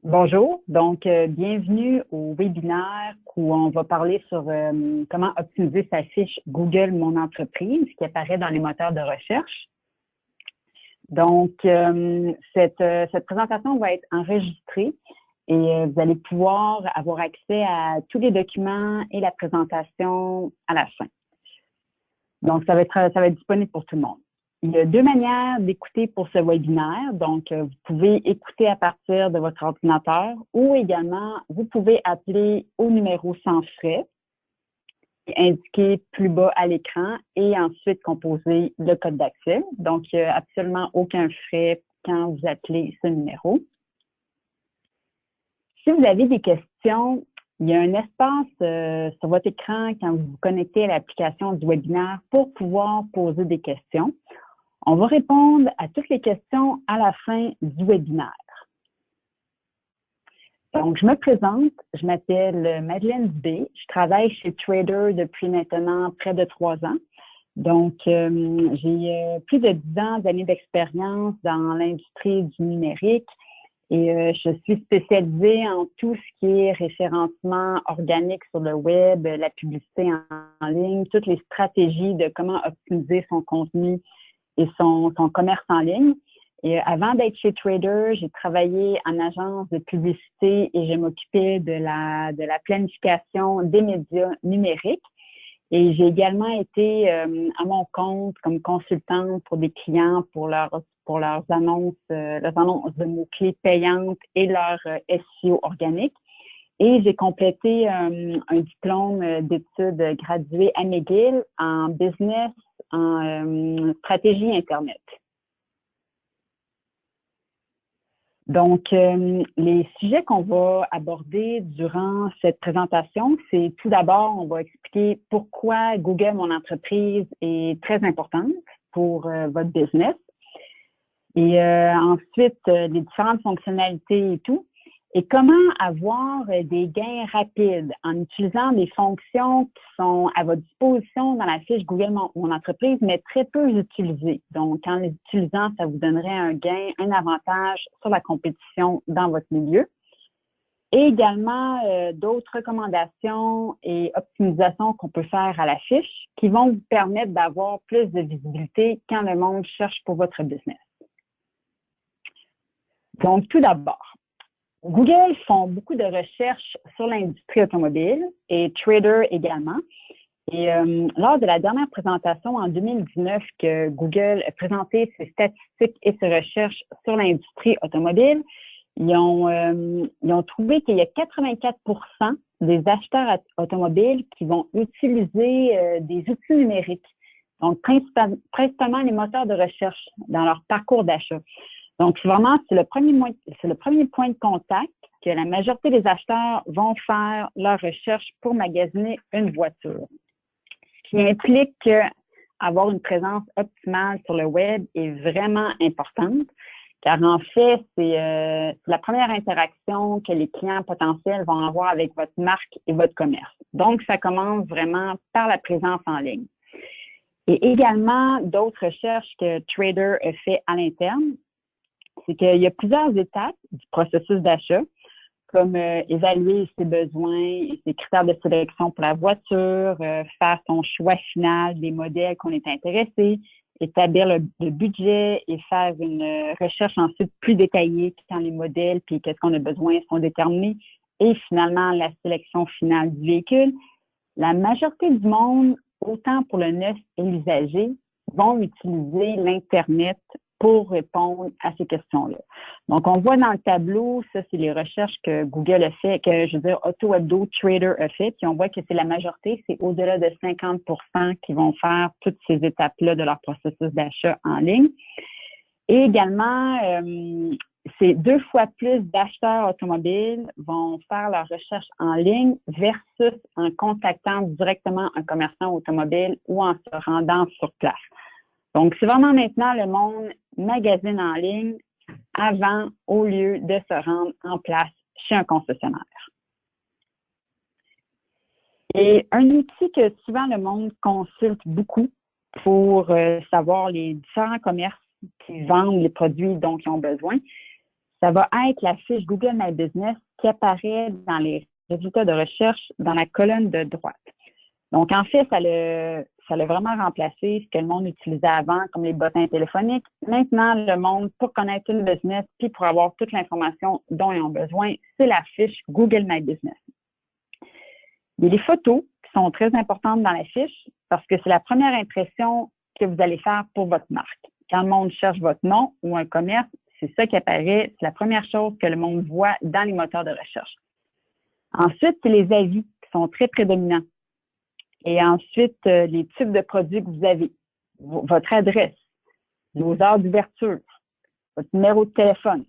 Bonjour, bienvenue au webinaire où on va parler sur comment optimiser sa fiche Google Mon Entreprise qui apparaît dans les moteurs de recherche. Cette présentation va être enregistrée et vous allez pouvoir avoir accès à tous les documents et la présentation à la fin. Donc, ça va être disponible pour tout le monde. Il y a deux manières d'écouter pour ce webinaire. Donc, vous pouvez écouter à partir de votre ordinateur ou également, vous pouvez appeler au numéro sans frais, indiqué plus bas à l'écran et ensuite composer le code d'accès. Donc, il n'y a absolument aucun frais quand vous appelez ce numéro. Si vous avez des questions, il y a un espace sur votre écran quand vous vous connectez à l'application du webinaire pour pouvoir poser des questions. On va répondre à toutes les questions à la fin du webinaire. Donc, je me présente, je m'appelle Madeleine Dubé, je travaille chez Trader depuis maintenant près de 3 ans. Donc, j'ai plus de 10 d'années d'expérience dans l'industrie du numérique et je suis spécialisée en tout ce qui est référencement organique sur le web, la publicité en ligne, toutes les stratégies de comment optimiser son contenu et son commerce en ligne. Et avant d'être chez Trader, j'ai travaillé en agence de publicité et je m'occupais de la planification des médias numériques. Et j'ai également été à mon compte comme consultante pour des clients pour leurs annonces de mots-clés payantes et leur SEO organique. Et j'ai complété un diplôme d'études gradué à McGill en business, en stratégie Internet. Donc, les sujets qu'on va aborder durant cette présentation, c'est tout d'abord, on va expliquer pourquoi Google Mon Entreprise est très importante pour votre business. Et ensuite, les différentes fonctionnalités et tout. Et comment avoir des gains rapides en utilisant des fonctions qui sont à votre disposition dans la fiche Google Mon Entreprise, mais très peu utilisées. Donc, en les utilisant, ça vous donnerait un gain, un avantage sur la compétition dans votre milieu. Et également, d'autres recommandations et optimisations qu'on peut faire à la fiche qui vont vous permettre d'avoir plus de visibilité quand le monde cherche pour votre business. Donc, tout d'abord, Google font beaucoup de recherches sur l'industrie automobile et Trader également. Et lors de la dernière présentation en 2019 que Google a présenté ses statistiques et ses recherches sur l'industrie automobile, ils ont trouvé qu'il y a 84% des acheteurs automobiles qui vont utiliser des outils numériques, donc principalement les moteurs de recherche dans leur parcours d'achat. Donc, vraiment, c'est le premier point de contact que la majorité des acheteurs vont faire leur recherche pour magasiner une voiture. Ce qui implique qu'avoir une présence optimale sur le web est vraiment importante, car en fait, c'est la première interaction que les clients potentiels vont avoir avec votre marque et votre commerce. Donc, ça commence vraiment par la présence en ligne. Et également, d'autres recherches que Trader a fait à l'interne, c'est qu'il y a plusieurs étapes du processus d'achat, comme évaluer ses besoins et ses critères de sélection pour la voiture, faire son choix final des modèles qu'on est intéressé, établir le budget et faire une recherche ensuite plus détaillée quand les modèles puis qu'est-ce qu'on a besoin sont déterminés et finalement la sélection finale du véhicule. La majorité du monde, autant pour le neuf et l'usager, vont utiliser l'Internet pour répondre à ces questions-là. Donc, on voit dans le tableau, ça, c'est les recherches que Google a fait, que je veux dire, AutoAdo Trader a fait, puis on voit que c'est la majorité, c'est au-delà de 50% qui vont faire toutes ces étapes-là de leur processus d'achat en ligne. Et également, c'est 2 fois plus d'acheteurs automobiles vont faire leur recherche en ligne versus en contactant directement un commerçant automobile ou en se rendant sur place. Donc, c'est vraiment maintenant le monde magasine en ligne avant au lieu de se rendre en place chez un concessionnaire. Et un outil que souvent le monde consulte beaucoup pour savoir les différents commerces qui vendent les produits dont ils ont besoin, ça va être la fiche Google My Business qui apparaît dans les résultats de recherche dans la colonne de droite. Donc, en fait, ça l'a vraiment remplacé ce que le monde utilisait avant, comme les bottins téléphoniques. Maintenant, le monde, pour connaître une business puis pour avoir toute l'information dont ils ont besoin, c'est la fiche Google My Business. Il y a les photos qui sont très importantes dans la fiche parce que c'est la première impression que vous allez faire pour votre marque. Quand le monde cherche votre nom ou un commerce, c'est ça qui apparaît, c'est la première chose que le monde voit dans les moteurs de recherche. Ensuite, c'est les avis qui sont très prédominants. Et ensuite, les types de produits que vous avez, votre adresse, vos heures d'ouverture, votre numéro de téléphone.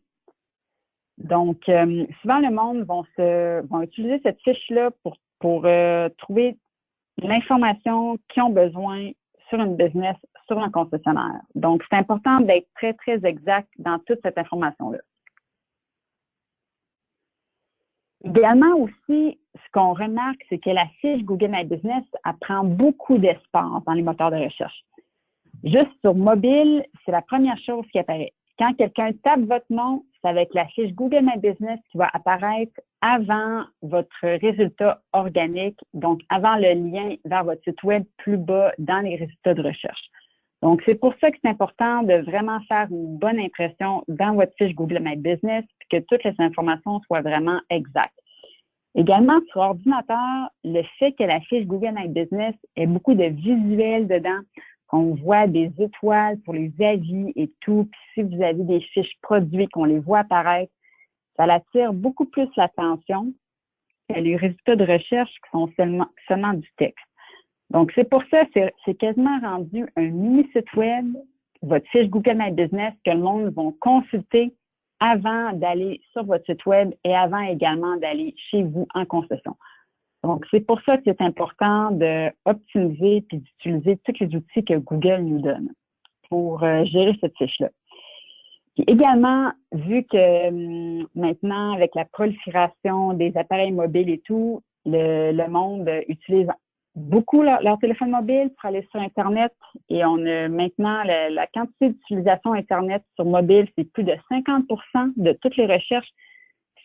Donc, souvent, le monde vont utiliser cette fiche-là pour trouver l'information qu'ils ont besoin sur une business, sur un concessionnaire. Donc, c'est important d'être très, très exact dans toute cette information-là. Également aussi, ce qu'on remarque, c'est que la fiche Google My Business, elle prend beaucoup d'espace dans les moteurs de recherche. Juste sur mobile, c'est la première chose qui apparaît. Quand quelqu'un tape votre nom, c'est avec la fiche Google My Business qui va apparaître avant votre résultat organique, donc avant le lien vers votre site web plus bas dans les résultats de recherche. Donc, c'est pour ça que c'est important de vraiment faire une bonne impression dans votre fiche Google My Business et que toutes les informations soient vraiment exactes. Également, sur ordinateur, le fait que la fiche Google My Business ait beaucoup de visuels dedans, qu'on voit des étoiles pour les avis et tout, puis si vous avez des fiches produits, qu'on les voit apparaître, ça attire beaucoup plus l'attention que les résultats de recherche qui sont seulement du texte. Donc, c'est pour ça que c'est quasiment rendu un mini-site web, votre fiche Google My Business, que le monde va consulter avant d'aller sur votre site web et avant également d'aller chez vous en concession. Donc, c'est pour ça que c'est important d'optimiser puis d'utiliser tous les outils que Google nous donne pour gérer cette fiche-là. Puis également, vu que maintenant, avec la prolifération des appareils mobiles et tout, le monde utilise beaucoup leur téléphone mobile pour aller sur Internet et on a maintenant la quantité d'utilisation Internet sur mobile, c'est plus de 50% de toutes les recherches.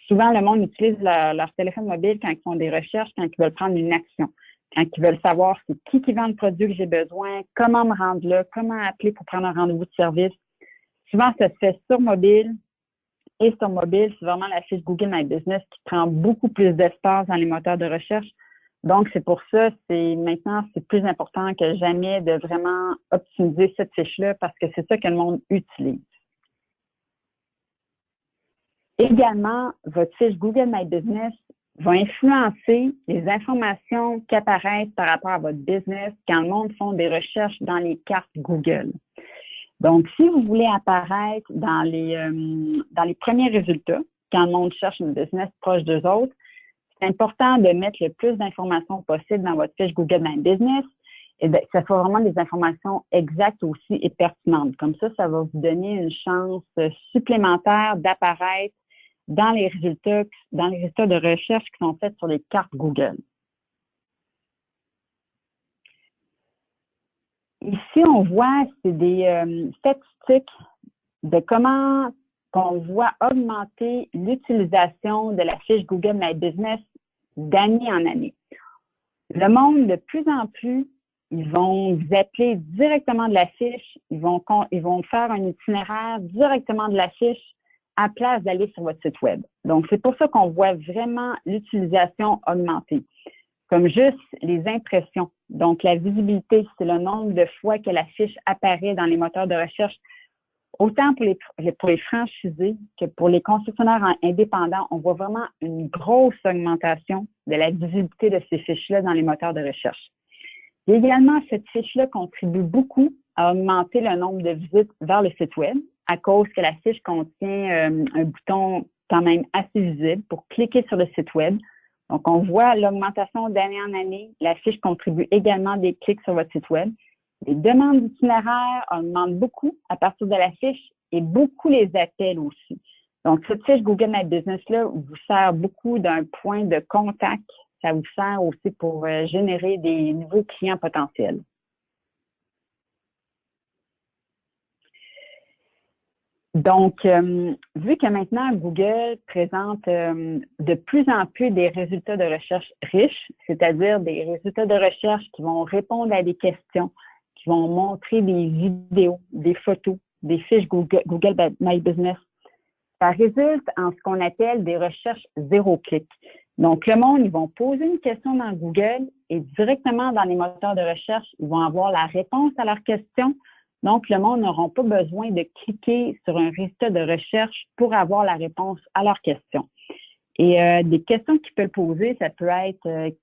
Souvent, le monde utilise leur téléphone mobile quand ils font des recherches, quand ils veulent prendre une action, quand ils veulent savoir c'est qui vend le produit que j'ai besoin, comment me rendre là, comment appeler pour prendre un rendez-vous de service. Souvent, ça se fait sur mobile. Et sur mobile, c'est vraiment la fiche Google My Business qui prend beaucoup plus d'espace dans les moteurs de recherche. Donc, c'est pour ça, maintenant, c'est plus important que jamais de vraiment optimiser cette fiche-là parce que c'est ça que le monde utilise. Également, votre fiche Google My Business va influencer les informations qui apparaissent par rapport à votre business quand le monde fait des recherches dans les cartes Google. Donc, si vous voulez apparaître dans les premiers résultats, quand le monde cherche une business proche d'eux autres, c'est important de mettre le plus d'informations possible dans votre fiche Google My Business et que ça soit vraiment des informations exactes aussi et pertinentes. Comme ça va vous donner une chance supplémentaire d'apparaître dans les résultats de recherche qui sont faits sur les cartes Google. Ici, on voit, c'est des statistiques de comment on voit augmenter l'utilisation de la fiche Google My Business d'année en année. Le monde, de plus en plus, ils vont vous appeler directement de la fiche, ils vont faire un itinéraire directement de la fiche à place d'aller sur votre site web. Donc, c'est pour ça qu'on voit vraiment l'utilisation augmenter. Comme juste les impressions. Donc, la visibilité, c'est le nombre de fois que la fiche apparaît dans les moteurs de recherche. Autant pour les franchisés que pour les concessionnaires indépendants, on voit vraiment une grosse augmentation de la visibilité de ces fiches-là dans les moteurs de recherche. Et également, cette fiche-là contribue beaucoup à augmenter le nombre de visites vers le site web à cause que la fiche contient un bouton quand même assez visible pour cliquer sur le site web. Donc, on voit l'augmentation d'année en année. La fiche contribue également des clics sur votre site web. Les demandes d'itinéraire augmentent beaucoup à partir de la fiche et beaucoup les appels aussi. Donc, cette fiche Google My Business-là vous sert beaucoup d'un point de contact. Ça vous sert aussi pour générer des nouveaux clients potentiels. Donc, vu que maintenant Google présente de plus en plus des résultats de recherche riches, c'est-à-dire des résultats de recherche qui vont répondre à des questions, qui vont montrer des vidéos, des photos, des fiches Google My Business, ça résulte en ce qu'on appelle des recherches zéro clic. Donc, le monde, ils vont poser une question dans Google et directement dans les moteurs de recherche, ils vont avoir la réponse à leur question. Donc, le monde n'aura pas besoin de cliquer sur un résultat de recherche pour avoir la réponse à leur question. Et des questions qu'ils peuvent poser, ça peut être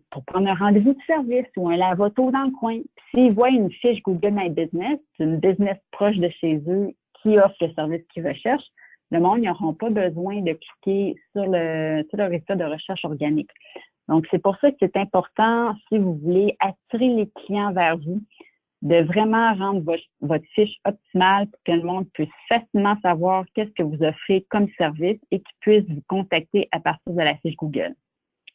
pour prendre un rendez-vous de service ou un lave-auto dans le coin. S'ils voient une fiche Google My Business, une business proche de chez eux qui offre le service qu'ils recherchent, le monde n'aura pas besoin de cliquer sur le résultat de recherche organique. Donc, c'est pour ça que c'est important, si vous voulez attirer les clients vers vous, de vraiment rendre votre fiche optimale pour que le monde puisse facilement savoir qu'est-ce que vous offrez comme service et qu'il puisse vous contacter à partir de la fiche Google.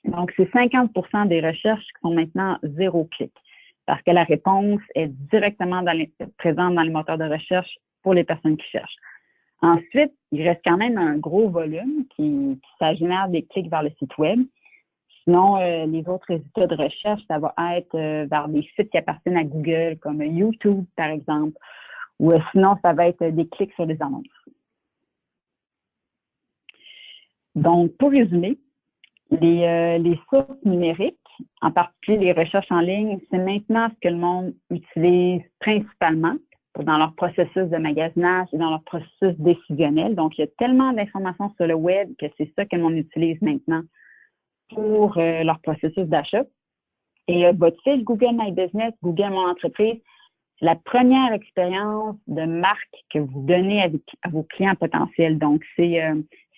Donc, c'est 50% des recherches qui sont maintenant zéro clic parce que la réponse est directement présente dans les moteurs de recherche pour les personnes qui cherchent. Ensuite, il reste quand même un gros volume ça génère des clics vers le site web. Sinon, les autres résultats de recherche, ça va être vers des sites qui appartiennent à Google, comme YouTube, par exemple, ou sinon, ça va être des clics sur des annonces. Donc, pour résumer, les sources numériques, en particulier les recherches en ligne, c'est maintenant ce que le monde utilise principalement dans leur processus de magasinage et dans leur processus décisionnel. Donc, il y a tellement d'informations sur le web que c'est ça que le monde utilise maintenant pour leur processus d'achat. Et votre fiche Google My Business, Google Mon Entreprise, c'est la première expérience de marque que vous donnez à vos clients potentiels. Donc, c'est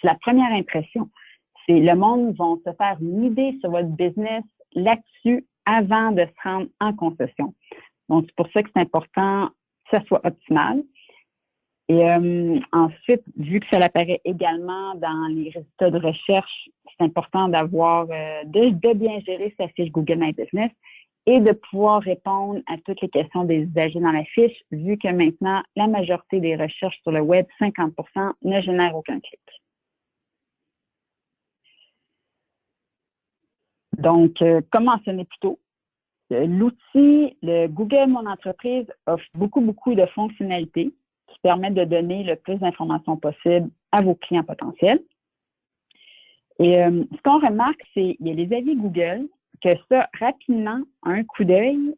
la première impression. Le monde va se faire une idée sur votre business là-dessus avant de se rendre en concession. Donc, c'est pour ça que c'est important que ça soit optimal. Et ensuite, vu que ça apparaît également dans les résultats de recherche, c'est important d'avoir, de bien gérer sa fiche Google My Business et de pouvoir répondre à toutes les questions des usagers dans la fiche, vu que maintenant, la majorité des recherches sur le web, 50%, ne génèrent aucun clic. Donc, comme mentionné plus tôt, l'outil, le Google Mon Entreprise offre beaucoup de fonctionnalités qui permettent de donner le plus d'informations possible à vos clients potentiels. Et ce qu'on remarque, c'est qu'il y a les avis Google, que ça, rapidement, à un coup d'œil,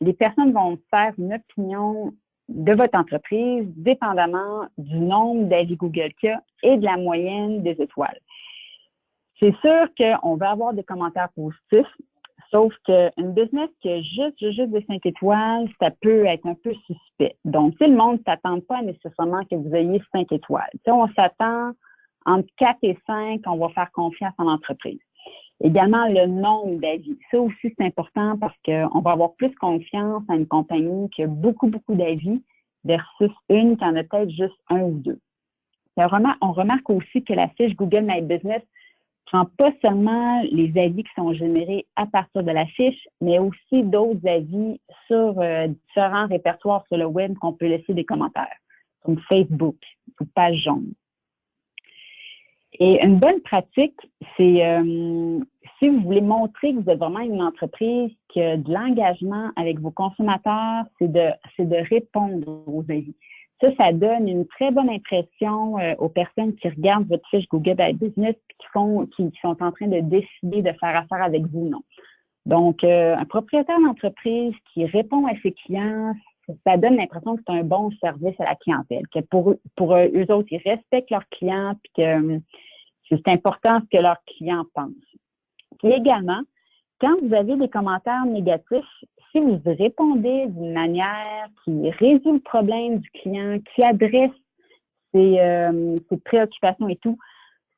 les personnes vont faire une opinion de votre entreprise dépendamment du nombre d'avis Google qu'il y a et de la moyenne des étoiles. C'est sûr qu'on va avoir des commentaires positifs, sauf qu'une business qui a juste des 5 étoiles, ça peut être un peu suspect. Donc, le monde ne s'attend pas nécessairement que vous ayez 5 étoiles. On s'attend entre 4 et 5, on va faire confiance en l'entreprise. Également, le nombre d'avis. Ça aussi, c'est important parce qu'on va avoir plus confiance à une compagnie qui a beaucoup d'avis versus une qui en a peut-être juste un ou deux. On remarque aussi que la fiche Google My Business prend pas seulement les avis qui sont générés à partir de la fiche, mais aussi d'autres avis sur différents répertoires sur le web qu'on peut laisser des commentaires, comme Facebook ou page jaune. Et une bonne pratique, c'est si vous voulez montrer que vous êtes vraiment une entreprise qui a de l'engagement avec vos consommateurs, c'est de répondre aux avis. Ça donne une très bonne impression aux personnes qui regardent votre fiche Google My Business et qui sont en train de décider de faire affaire avec vous ou non. Donc, un propriétaire d'entreprise qui répond à ses clients, ça donne l'impression que c'est un bon service à la clientèle, que pour eux autres, ils respectent leurs clients et que c'est important ce que leurs clients pensent. Puis également, quand vous avez des commentaires négatifs, si vous répondez d'une manière qui résout le problème du client, qui adresse ses préoccupations et tout,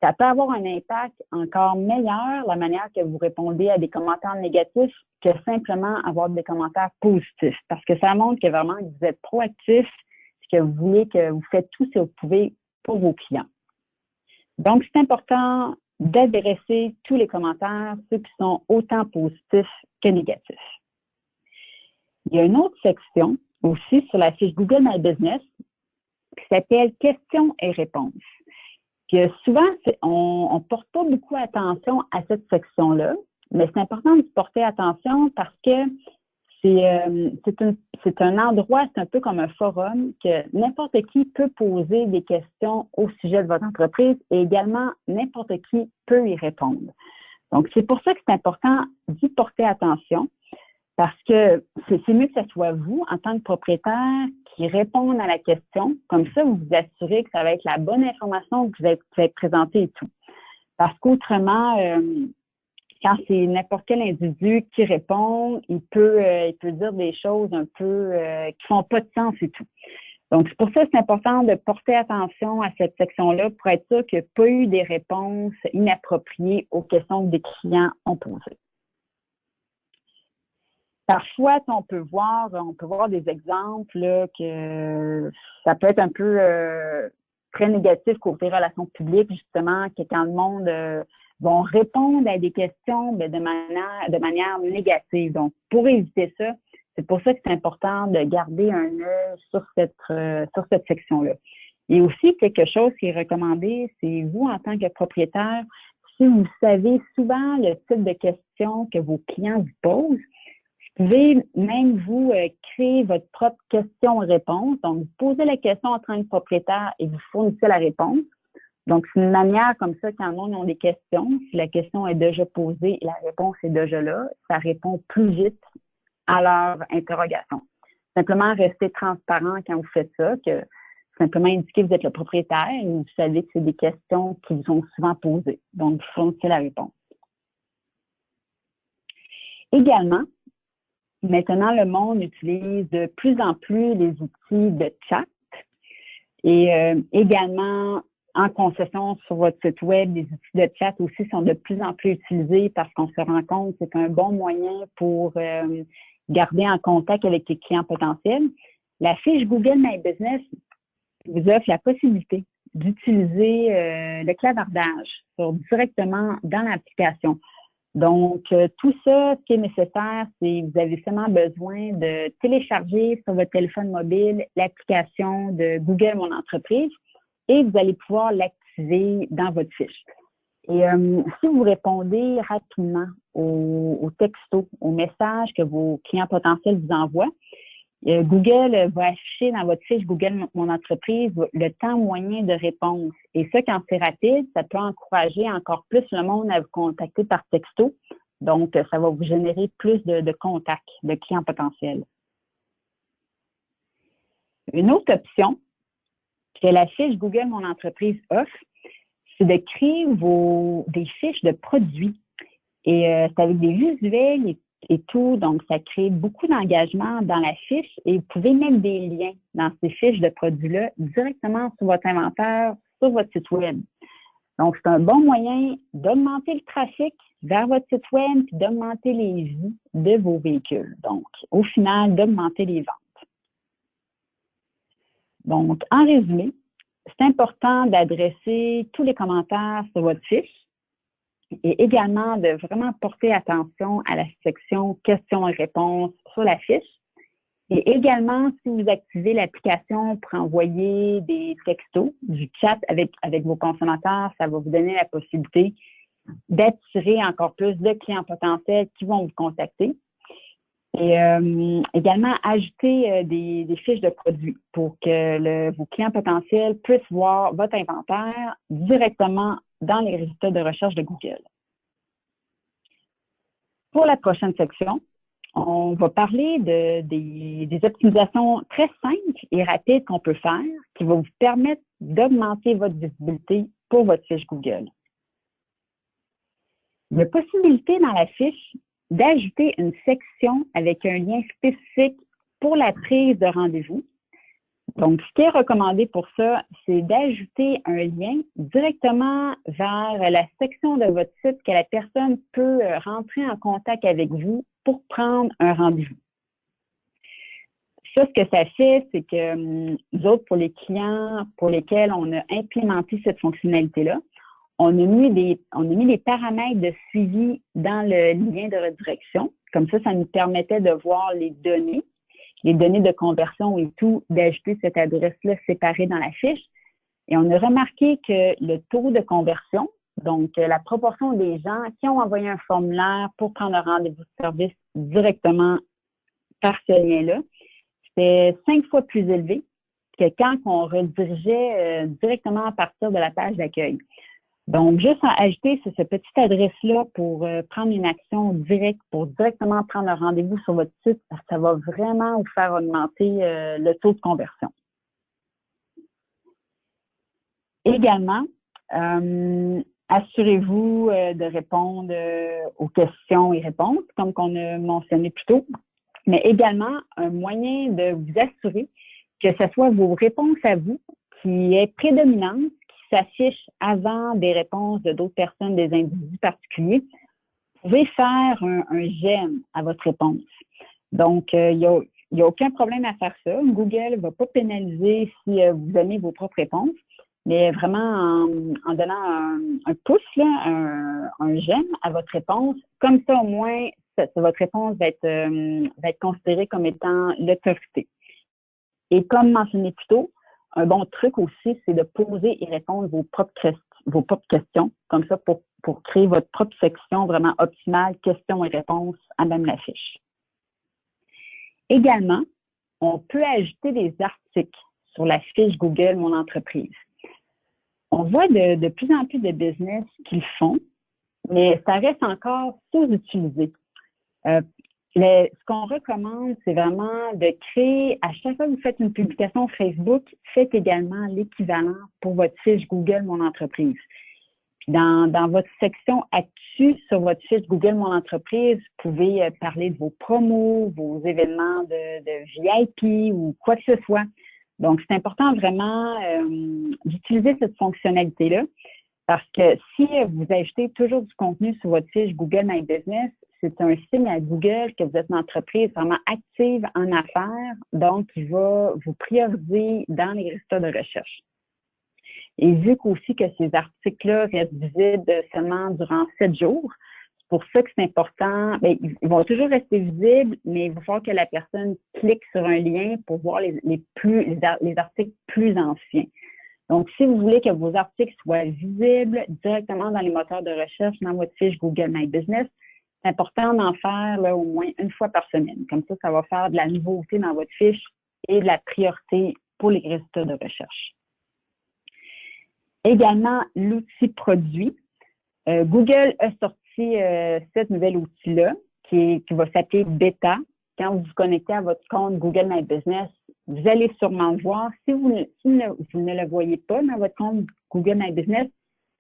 ça peut avoir un impact encore meilleur, la manière que vous répondez à des commentaires négatifs, que simplement avoir des commentaires positifs. Parce que ça montre que vraiment vous êtes proactif, que vous voulez que vous faites tout ce que vous pouvez pour vos clients. Donc, c'est important d'adresser tous les commentaires, ceux qui sont autant positifs que négatifs. Il y a une autre section aussi sur la fiche Google My Business qui s'appelle questions et réponses. Puis, souvent, on ne porte pas beaucoup attention à cette section-là, mais c'est important de porter attention parce que c'est un endroit, c'est un peu comme un forum que n'importe qui peut poser des questions au sujet de votre entreprise et également n'importe qui peut y répondre. Donc, c'est pour ça que c'est important d'y porter attention parce que c'est mieux que ce soit vous, en tant que propriétaire, qui répondent à la question. Comme ça, vous vous assurez que ça va être la bonne information que vous va être présentée et tout. Parce qu'autrement, quand c'est n'importe quel individu qui répond, il peut dire des choses un peu qui font pas de sens et tout. Donc, c'est pour ça que c'est important de porter attention à cette section-là pour être sûr qu'il n'y a pas eu des réponses inappropriées aux questions que des clients ont posées. Parfois, on peut voir des exemples là, que ça peut être un peu très négatif côté relations publiques, justement, que quand le monde vont répondre à des questions mais de manière négative. Donc, pour éviter ça, c'est pour ça que c'est important de garder un œil sur cette section-là. Et aussi, quelque chose qui est recommandé, c'est vous, en tant que propriétaire, si vous savez souvent le type de questions que vos clients vous posent, vous pouvez même vous créer votre propre question-réponse. Donc, vous posez la question en tant que propriétaire et vous fournissez la réponse. Donc, c'est une manière comme ça, quand le monde a des questions, si la question est déjà posée et la réponse est déjà là, ça répond plus vite à leur interrogation. Simplement rester transparent quand vous faites ça, que simplement indiquer que vous êtes le propriétaire et vous savez que c'est des questions qui vous sont souvent posées. Donc, vous fournissez la réponse. Également, maintenant, le monde utilise de plus en plus les outils de chat et également en concession sur votre site web, les outils de chat aussi sont de plus en plus utilisés parce qu'on se rend compte que c'est un bon moyen pour garder en contact avec les clients potentiels. La fiche Google My Business vous offre la possibilité d'utiliser le clavardage directement dans l'application. Donc, tout ça, ce qui est nécessaire, c'est que vous avez seulement besoin de télécharger sur votre téléphone mobile l'application de Google Mon Entreprise et vous allez pouvoir l'activer dans votre fiche. Et si vous répondez rapidement aux textos, aux messages que vos clients potentiels vous envoient, Google va afficher dans votre fiche Google Mon Entreprise le temps moyen de réponse. Et ça, quand c'est rapide, ça peut encourager encore plus le monde à vous contacter par texto. Donc, ça va vous générer plus de contacts de clients potentiels. Une autre option que la fiche Google Mon Entreprise offre, c'est de créer des fiches de produits. Et c'est avec des visuels et tout, donc ça crée beaucoup d'engagement dans la fiche et vous pouvez mettre des liens dans ces fiches de produits-là directement sur votre inventaire, sur votre site web. Donc, c'est un bon moyen d'augmenter le trafic vers votre site web et d'augmenter les vues de vos véhicules. Donc, au final, d'augmenter les ventes. Donc, en résumé, c'est important d'adresser tous les commentaires sur votre fiche et également de vraiment porter attention à la section questions et réponses sur la fiche. Et également, si vous activez l'application pour envoyer des textos, du chat avec vos consommateurs, ça va vous donner la possibilité d'attirer encore plus de clients potentiels qui vont vous contacter. Et également, ajouter des fiches de produits pour que vos clients potentiels puissent voir votre inventaire directement dans les résultats de recherche de Google. Pour la prochaine section, on va parler des optimisations très simples et rapides qu'on peut faire qui vont vous permettre d'augmenter votre visibilité pour votre fiche Google. Il y a possibilité dans la fiche d'ajouter une section avec un lien spécifique pour la prise de rendez-vous. Donc, ce qui est recommandé pour ça, c'est d'ajouter un lien directement vers la section de votre site que la personne peut rentrer en contact avec vous pour prendre un rendez-vous. Ça, ce que ça fait, c'est que nous autres, pour les clients pour lesquels on a implémenté cette fonctionnalité-là, on a mis des paramètres de suivi dans le lien de redirection. Comme ça nous permettait de voir les données les données de conversion et tout, d'ajouter cette adresse-là séparée dans la fiche. Et on a remarqué que le taux de conversion, donc la proportion des gens qui ont envoyé un formulaire pour prendre un rendez-vous de service directement par ce lien-là, c'était 5 fois plus élevé que quand on redirigeait directement à partir de la page d'accueil. Donc, juste à ajouter cette petite adresse-là pour prendre une action directe, pour directement prendre un rendez-vous sur votre site, ça va vraiment vous faire augmenter le taux de conversion. Également, assurez-vous de répondre aux questions et réponses, comme qu'on a mentionné plus tôt, mais également un moyen de vous assurer que ce soit vos réponses à vous qui est prédominante, qui s'affiche avant des réponses de d'autres personnes, des individus particuliers. Vous pouvez faire un j'aime à votre réponse. Donc, il n'y a aucun problème à faire ça. Google ne va pas pénaliser si vous aimez vos propres réponses, mais vraiment en donnant un pouce, là, un j'aime à votre réponse. Comme ça, au moins, votre réponse va être considérée comme étant l'autorité. Et comme mentionné plus tôt, un bon truc aussi, c'est de poser et répondre vos propres questions, comme ça pour créer votre propre section vraiment optimale, questions et réponses à même la fiche. Également, on peut ajouter des articles sur la fiche Google Mon entreprise. On voit de plus en plus de business qui le font, mais ça reste encore sous-utilisé. Ce qu'on recommande, c'est vraiment de créer, à chaque fois que vous faites une publication Facebook, faites également l'équivalent pour votre fiche Google Mon entreprise. Puis dans votre section Actu sur votre fiche Google Mon entreprise, vous pouvez parler de vos promos, vos événements de VIP ou quoi que ce soit. Donc, c'est important vraiment d'utiliser cette fonctionnalité-là parce que si vous ajoutez toujours du contenu sur votre fiche Google My Business, c'est un signe à Google que vous êtes une entreprise vraiment active en affaires, donc il va vous prioriser dans les résultats de recherche. Et vu qu'aussi que ces articles-là restent visibles seulement durant 7 jours, c'est pour ça que c'est important. Bien, ils vont toujours rester visibles, mais il va falloir que la personne clique sur un lien pour voir les articles plus anciens. Donc, si vous voulez que vos articles soient visibles directement dans les moteurs de recherche dans votre fiche Google My Business, c'est important d'en faire là, au moins une fois par semaine. Comme ça va faire de la nouveauté dans votre fiche et de la priorité pour les résultats de recherche. Également, l'outil produit. Google a sorti cet nouvel outil-là qui va s'appeler Beta. Quand vous vous connectez à votre compte Google My Business, vous allez sûrement le voir. Si vous ne le voyez pas dans votre compte Google My Business,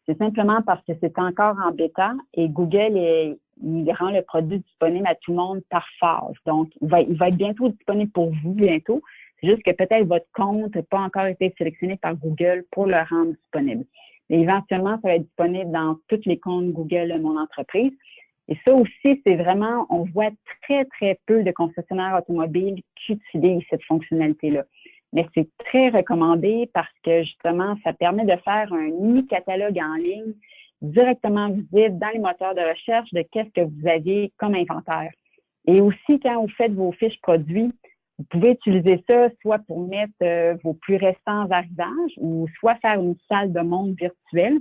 c'est simplement parce que c'est encore en bêta et Google il rend le produit disponible à tout le monde par phase. Donc, il va être bientôt disponible pour vous, bientôt. C'est juste que peut-être votre compte n'a pas encore été sélectionné par Google pour le rendre disponible. Mais éventuellement, ça va être disponible dans tous les comptes Google de mon entreprise. Et ça aussi, c'est vraiment, on voit très, très peu de concessionnaires automobiles qui utilisent cette fonctionnalité-là. Mais c'est très recommandé parce que justement, ça permet de faire un mini-catalogue en ligne directement visible dans les moteurs de recherche de qu'est-ce que vous avez comme inventaire. Et aussi, quand vous faites vos fiches produits, vous pouvez utiliser ça soit pour mettre vos plus récents arrivages ou soit faire une salle de monde virtuelle.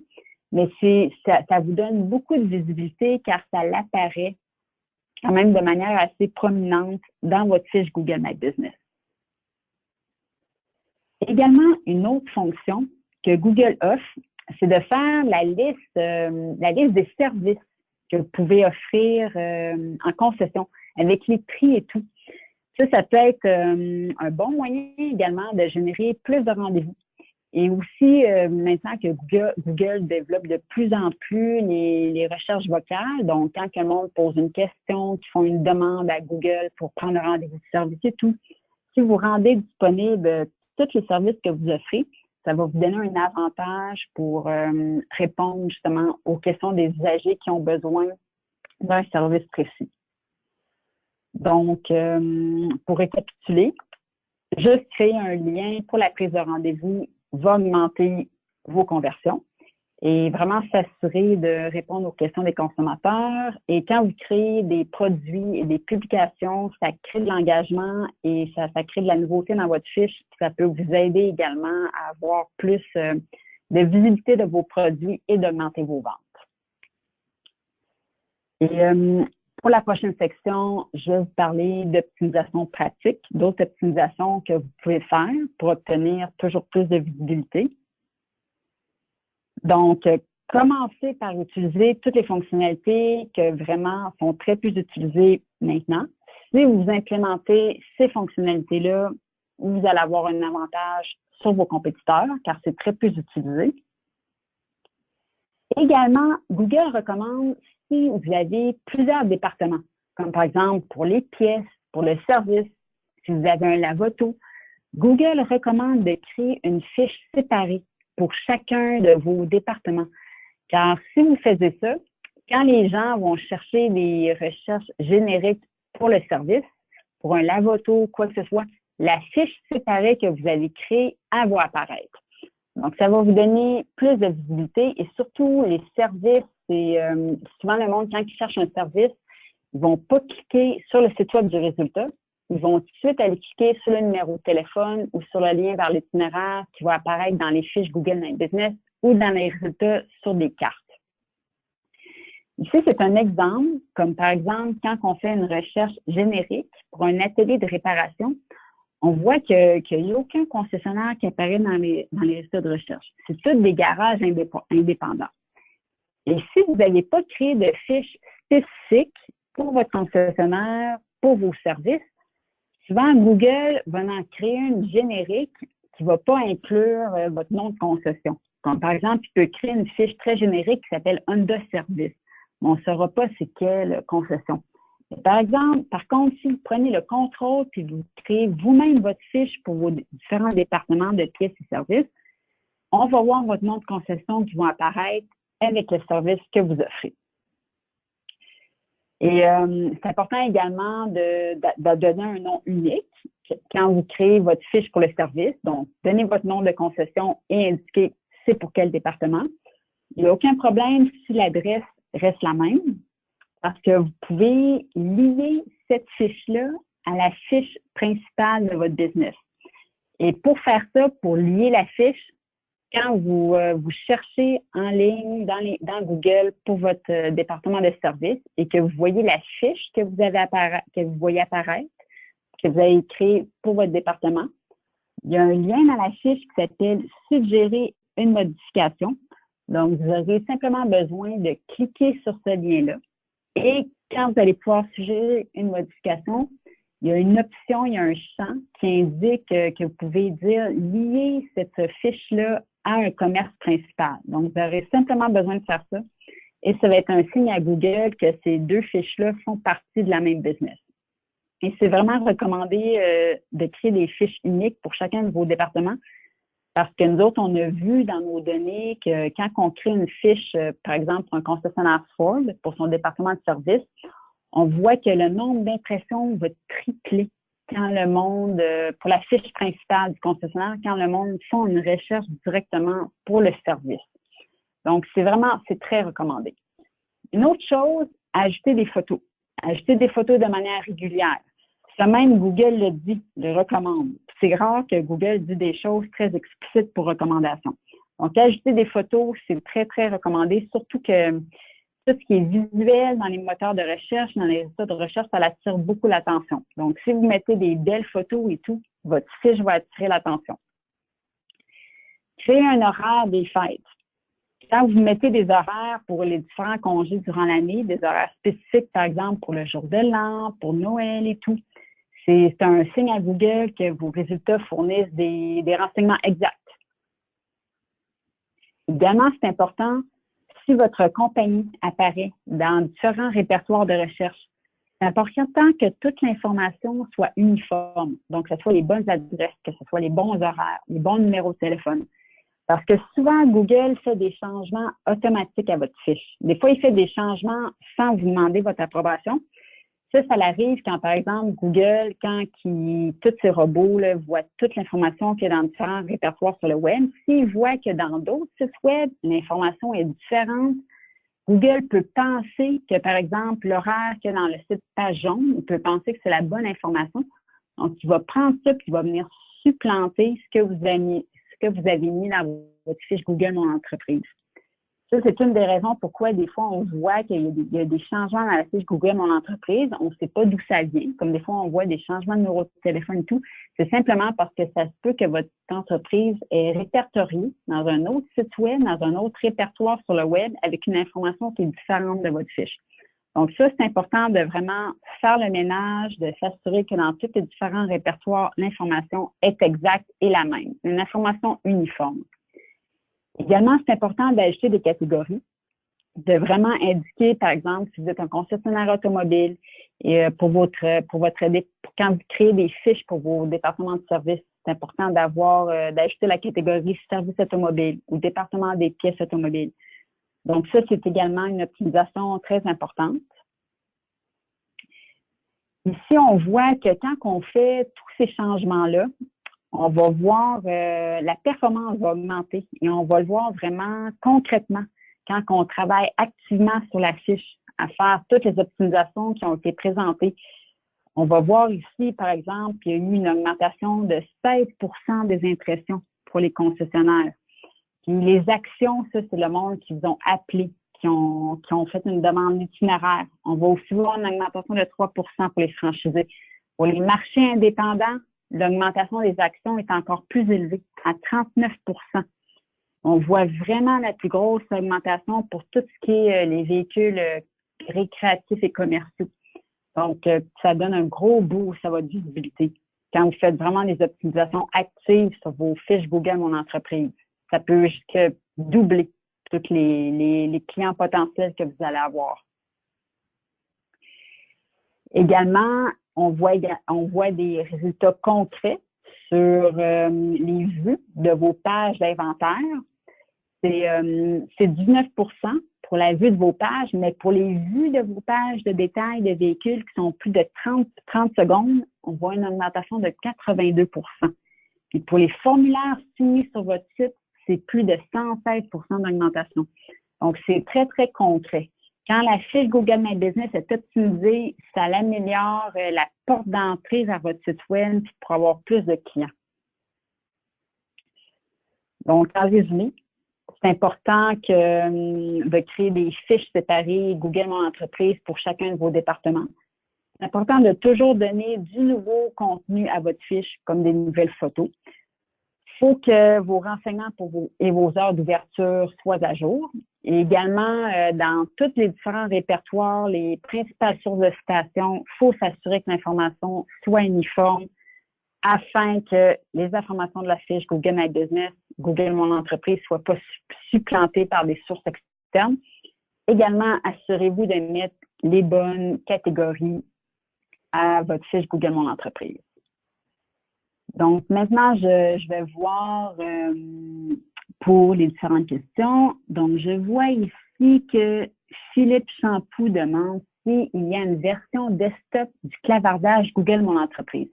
Mais ça vous donne beaucoup de visibilité car ça l'apparaît quand même de manière assez prominente dans votre fiche Google My Business. Également, une autre fonction que Google offre, c'est de faire la liste des services que vous pouvez offrir en concession avec les prix et tout. Ça peut être un bon moyen également de générer plus de rendez-vous. Et aussi, maintenant que Google développe de plus en plus les recherches vocales, donc quand le monde pose une question, qu'ils font une demande à Google pour prendre un rendez-vous de service et tout, si vous rendez disponible tous les services que vous offrez, ça va vous donner un avantage pour répondre justement aux questions des usagers qui ont besoin d'un service précis. Donc, pour récapituler, juste créer un lien pour la prise de rendez-vous va augmenter vos conversions. et vraiment s'assurer de répondre aux questions des consommateurs. Et quand vous créez des produits et des publications, ça crée de l'engagement et ça crée de la nouveauté dans votre fiche. Ça peut vous aider également à avoir plus de visibilité de vos produits et d'augmenter vos ventes. Et pour la prochaine section, je vais vous parler d'optimisation pratique, d'autres optimisations que vous pouvez faire pour obtenir toujours plus de visibilité. Donc, commencez par utiliser toutes les fonctionnalités que vraiment sont très plus utilisées maintenant. Si vous implémentez ces fonctionnalités-là, vous allez avoir un avantage sur vos compétiteurs car c'est très plus utilisé. Également, Google recommande si vous avez plusieurs départements, comme par exemple pour les pièces, pour le service, si vous avez un lave-auto, Google recommande de créer une fiche séparée pour chacun de vos départements. Car si vous faisiez ça, quand les gens vont chercher des recherches génériques pour le service, pour un lave-auto, quoi que ce soit, la fiche séparée que vous allez créer, elle va apparaître. Donc, ça va vous donner plus de visibilité et surtout les services, c'est souvent le monde, quand ils cherchent un service, ils ne vont pas cliquer sur le site web du résultat. Ils vont tout de suite aller cliquer sur le numéro de téléphone ou sur le lien vers l'itinéraire qui va apparaître dans les fiches Google My Business ou dans les résultats sur des cartes. Ici, c'est un exemple, comme par exemple, quand on fait une recherche générique pour un atelier de réparation, on voit qu'il n'y a aucun concessionnaire qui apparaît dans les résultats de recherche. C'est tous des garages indépendants. Et si vous n'avez pas créé de fiches spécifiques pour votre concessionnaire, pour vos services, souvent Google va en créer une générique qui ne va pas inclure votre nom de concession. Comme par exemple, il peut créer une fiche très générique qui s'appelle Honda Service. Mais on ne saura pas c'est quelle concession. Par exemple, par contre, si vous prenez le contrôle et vous créez vous-même votre fiche pour vos différents départements de pièces et services, on va voir votre nom de concession qui va apparaître avec le service que vous offrez. Et c'est important également de donner un nom unique quand vous créez votre fiche pour le service. Donc, donnez votre nom de concession et indiquez c'est pour quel département. Il n'y a aucun problème si l'adresse reste la même parce que vous pouvez lier cette fiche-là à la fiche principale de votre business. Et pour faire ça, pour lier la fiche, quand vous cherchez en ligne dans Google pour votre département de service et que vous voyez la fiche que vous voyez apparaître, que vous avez créée pour votre département, il y a un lien dans la fiche qui s'appelle « Suggérer une modification ». Donc, vous aurez simplement besoin de cliquer sur ce lien-là. Et quand vous allez pouvoir suggérer une modification, il y a une option, il y a un champ qui indique que vous pouvez dire « Lier cette fiche-là à un commerce principal ». Donc, vous aurez simplement besoin de faire ça. Et ça va être un signe à Google que ces deux fiches-là font partie de la même business. Et c'est vraiment recommandé de créer des fiches uniques pour chacun de vos départements parce que nous autres, on a vu dans nos données que quand on crée une fiche, par exemple, pour un concessionnaire Ford, pour son département de service, on voit que le nombre d'impressions va tripler quand le monde, pour la fiche principale du concessionnaire, quand le monde fait une recherche directement pour le service. Donc, c'est très recommandé. Une autre chose, ajouter des photos. Ajouter des photos de manière régulière. Ça même, Google le dit, le recommande. C'est rare que Google dise des choses très explicites pour recommandation. Donc, ajouter des photos, c'est très, très recommandé, surtout que tout ce qui est visuel dans les moteurs de recherche, dans les résultats de recherche, ça attire beaucoup l'attention. Donc, si vous mettez des belles photos et tout, votre fiche va attirer l'attention. Créer un horaire des fêtes. Quand vous mettez des horaires pour les différents congés durant l'année, des horaires spécifiques, par exemple, pour le jour de l'an, pour Noël et tout, c'est un signe à Google que vos résultats fournissent des renseignements exacts. Également, c'est important si votre compagnie apparaît dans différents répertoires de recherche. C'est important que toute l'information soit uniforme, donc que ce soit les bonnes adresses, que ce soit les bons horaires, les bons numéros de téléphone. Parce que souvent, Google fait des changements automatiques à votre fiche. Des fois, il fait des changements sans vous demander votre approbation. Ça l'arrive quand, par exemple, Google, tous ces robots là, voient toute l'information qu'il y a dans différents répertoires sur le web. S'ils voient que dans d'autres sites web, l'information est différente, Google peut penser que, par exemple, l'horaire qu'il y a dans le site Page jaune, il peut penser que c'est la bonne information. Donc, il va prendre ça et il va venir supplanter ce que vous avez mis dans votre fiche Google Mon Entreprise. Ça, c'est une des raisons pourquoi des fois on voit qu'il y a des changements dans la fiche Google Mon Entreprise. On ne sait pas d'où ça vient. Comme des fois, on voit des changements de numéro de téléphone et tout. C'est simplement parce que ça se peut que votre entreprise est répertoriée dans un autre site web, dans un autre répertoire sur le web avec une information qui est différente de votre fiche. Donc ça, c'est important de vraiment faire le ménage, de s'assurer que dans tous les différents répertoires, l'information est exacte et la même. Une information uniforme. Également, c'est important d'ajouter des catégories, de vraiment indiquer, par exemple, si vous êtes un concessionnaire automobile et quand vous créez des fiches pour vos départements de services, c'est important d'ajouter la catégorie service automobile ou département des pièces automobiles. Donc, ça, c'est également une optimisation très importante. Ici, on voit que quand on fait tous ces changements-là, on va voir la performance va augmenter et on va le voir vraiment concrètement quand on travaille activement sur la fiche à faire toutes les optimisations qui ont été présentées. On va voir ici, par exemple, qu'il y a eu une augmentation de 16 des impressions pour les concessionnaires. Puis les actions, ça, c'est le monde qui vous ont appelé, qui ont fait une demande d'itinéraire. On va aussi voir une augmentation de 3 pour les franchisés. Pour les marchés indépendants, l'augmentation des actions est encore plus élevée, à 39 On voit vraiment la plus grosse augmentation pour tout ce qui est les véhicules récréatifs et commerciaux. Donc, ça donne un gros boost à votre visibilité quand vous faites vraiment des optimisations actives sur vos fiches Google Mon Entreprise. Ça peut jusqu'à doubler tous les clients potentiels que vous allez avoir. Également, on voit des résultats concrets sur les vues de vos pages d'inventaire. C'est 19 pour la vue de vos pages, mais pour les vues de vos pages de détail de véhicules qui sont plus de 30 secondes, on voit une augmentation de 82 Puis pour les formulaires signés sur votre site, c'est plus de 116 d'augmentation. Donc, c'est très, très concret. Quand la fiche Google My Business est optimisée, ça améliore la porte d'entrée vers votre site web pour avoir plus de clients. Donc, en résumé, c'est important de créer des fiches séparées Google Mon Entreprise pour chacun de vos départements. C'est important de toujours donner du nouveau contenu à votre fiche, comme des nouvelles photos. Il faut que vos renseignements et vos heures d'ouverture soient à jour. Et également, dans tous les différents répertoires, les principales sources de citation, il faut s'assurer que l'information soit uniforme afin que les informations de la fiche Google My Business, Google Mon Entreprise ne soient pas supplantées par des sources externes. Également, assurez-vous de mettre les bonnes catégories à votre fiche Google Mon Entreprise. Donc, maintenant, je vais voir pour les différentes questions. Donc, je vois ici que Philippe Champoux demande s'il y a une version desktop du clavardage Google Mon Entreprise.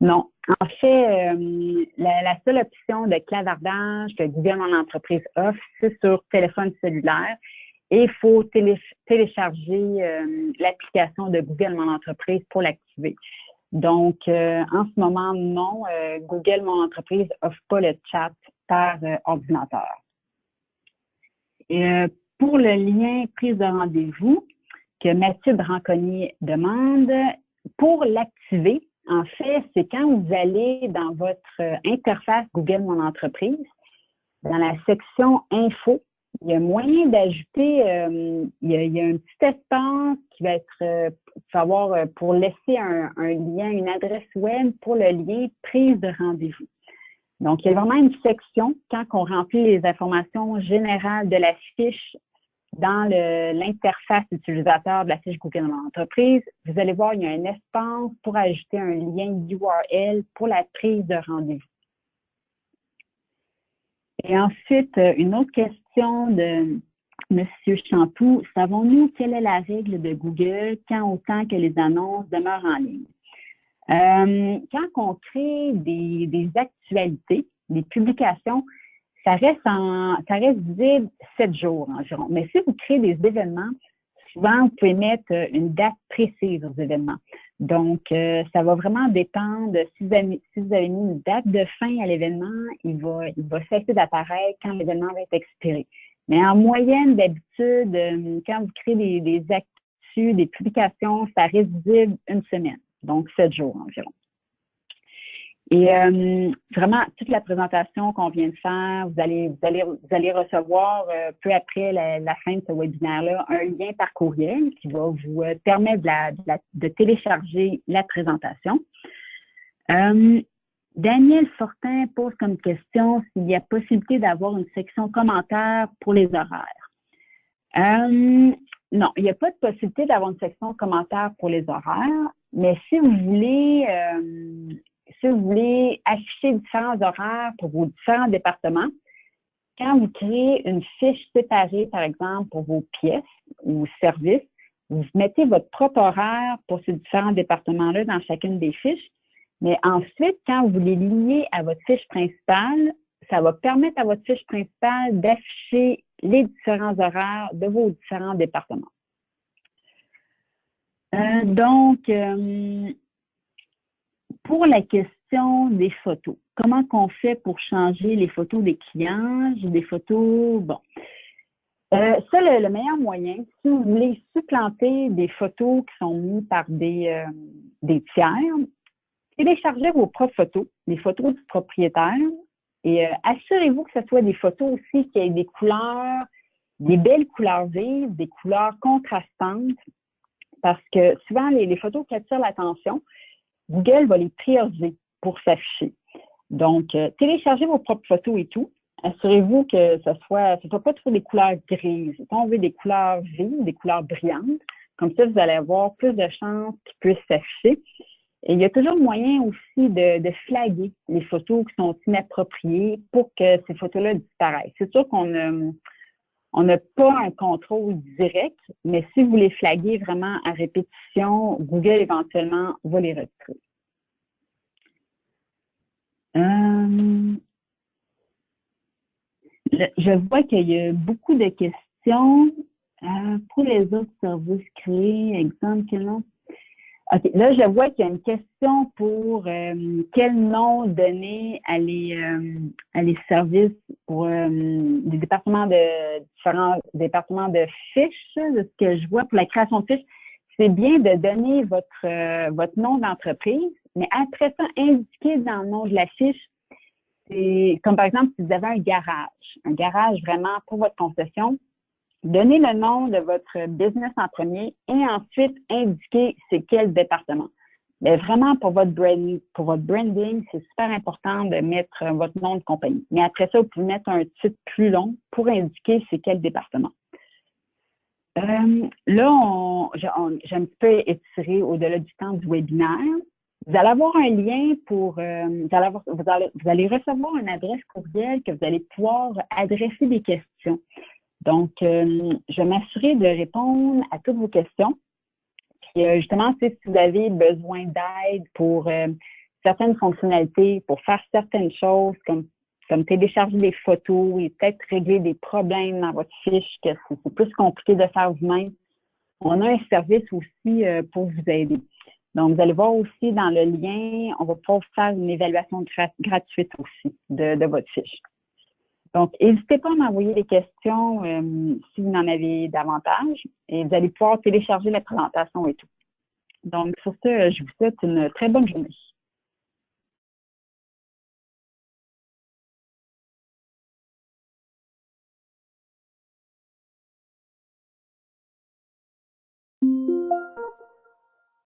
Non. En fait, la seule option de clavardage que Google Mon Entreprise offre, c'est sur téléphone cellulaire. Et il faut télécharger l'application de Google Mon Entreprise pour l'activer. Donc, en ce moment, non, Google Mon Entreprise n'offre pas le chat par ordinateur. Et, pour le lien prise de rendez-vous que Mathilde Ranconnier demande, pour l'activer, en fait, c'est quand vous allez dans votre interface Google Mon Entreprise, dans la section Info, il y a moyen d'ajouter, il y a un petit espace qui va être, pour laisser un lien, une adresse web pour le lien prise de rendez-vous. Donc, il y a vraiment une section quand on remplit les informations générales de la fiche dans l'interface utilisateur de la fiche Google Mon Entreprise. Vous allez voir, il y a un espace pour ajouter un lien URL pour la prise de rendez-vous. Et ensuite, une autre question de Monsieur Champoux, savons-nous quelle est la règle de Google quand autant que les annonces demeurent en ligne? Quand on crée des actualités, des publications, ça reste visible 7 jours environ. Mais si vous créez des événements, souvent, vous pouvez mettre une date précise aux événements. Donc, ça va vraiment dépendre. Si vous avez mis une date de fin à l'événement, il va cesser d'apparaître quand l'événement va être expiré. Mais en moyenne, d'habitude, quand vous créez des actus, des publications, ça reste visible une semaine, donc 7 jours environ. Et vraiment, toute la présentation qu'on vient de faire, vous allez recevoir peu après la fin de ce webinaire-là un lien par courriel qui va vous permettre de télécharger la présentation. Daniel Fortin pose comme question s'il y a possibilité d'avoir une section commentaires pour les horaires. Non, il n'y a pas de possibilité d'avoir une section commentaires pour les horaires, mais si vous voulez afficher différents horaires pour vos différents départements, quand vous créez une fiche séparée, par exemple, pour vos pièces ou services, vous mettez votre propre horaire pour ces différents départements-là dans chacune des fiches. Mais ensuite, quand vous les liez à votre fiche principale, ça va permettre à votre fiche principale d'afficher les différents horaires de vos différents départements. Pour la question des photos, comment qu'on fait pour changer les photos des clients? J'ai des photos, bon. Le meilleur moyen, si vous voulez supplanter des photos qui sont mises par des tiers, téléchargez vos propres photos, les photos du propriétaire, et assurez-vous que ce soit des photos aussi qui aient des couleurs, des belles couleurs vives, des couleurs contrastantes, parce que souvent, les photos qui attirent l'attention, Google va les prioriser pour s'afficher. Donc, téléchargez vos propres photos et tout. Assurez-vous que ce soit pas trop des couleurs grises. Si on veut des couleurs vives, des couleurs brillantes, comme ça, vous allez avoir plus de chances qu'ils puissent s'afficher. Et il y a toujours moyen aussi de flaguer les photos qui sont inappropriées pour que ces photos-là disparaissent. C'est sûr qu'on n'a pas un contrôle direct, mais si vous les flaguez vraiment à répétition, Google éventuellement va les retirer. Je vois qu'il y a beaucoup de questions pour les autres services créés. Exemple, quel nom? OK, là, je vois qu'il y a une question pour quel nom donner à les services pour des départements différents départements de fiches, de ce que je vois pour la création de fiches. C'est bien de donner votre nom d'entreprise, mais après ça, indiquer dans le nom de la fiche, c'est comme par exemple si vous avez un garage vraiment pour votre concession, donnez le nom de votre business en premier et ensuite indiquez c'est quel département. Mais vraiment, pour votre branding, c'est super important de mettre votre nom de compagnie. Mais après ça, vous pouvez mettre un titre plus long pour indiquer c'est quel département. Là, j'ai un petit peu étiré au-delà du temps du webinaire. Vous allez avoir un lien pour, vous allez recevoir une adresse courriel que vous allez pouvoir adresser des questions. Donc, je vais m'assurer de répondre à toutes vos questions. Puis, justement, si vous avez besoin d'aide pour certaines fonctionnalités, pour faire certaines choses, comme télécharger des photos et peut-être régler des problèmes dans votre fiche, que c'est plus compliqué de faire vous-même, on a un service aussi pour vous aider. Donc, vous allez voir aussi dans le lien, on va pouvoir faire une évaluation gratuite aussi de votre fiche. Donc, n'hésitez pas à m'envoyer des questions si vous en avez davantage et vous allez pouvoir télécharger la présentation et tout. Donc, sur ce, je vous souhaite une très bonne journée.